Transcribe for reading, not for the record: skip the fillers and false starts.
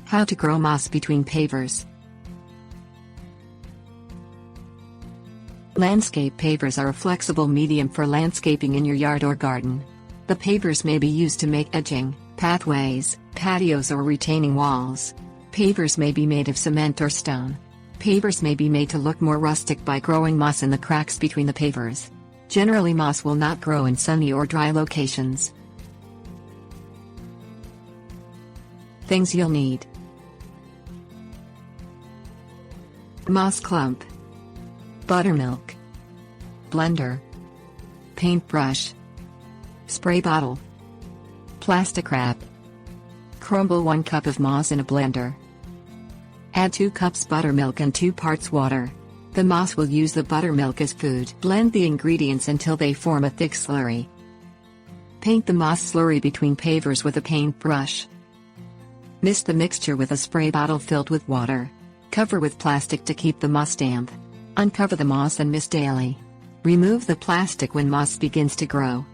How to grow moss between pavers. Landscape pavers are a flexible medium for landscaping in your yard or garden. The pavers may be used to make edging, pathways, patios or retaining walls. Pavers may be made of cement or stone. Pavers may be made to look more rustic by growing moss in the cracks between the pavers. Generally, moss will not grow in sunny or dry locations. Things you'll need: moss clump, buttermilk, blender, paintbrush, spray bottle, plastic wrap. Crumble 1 cup of moss in a blender. Add 2 cups buttermilk and 2 parts water. The moss will use the buttermilk as food. Blend the ingredients until they form a thick slurry. Paint the moss slurry between pavers with a paintbrush. Mist the mixture with a spray bottle filled with water. Cover with plastic to keep the moss damp. Uncover the moss and mist daily. Remove the plastic when moss begins to grow.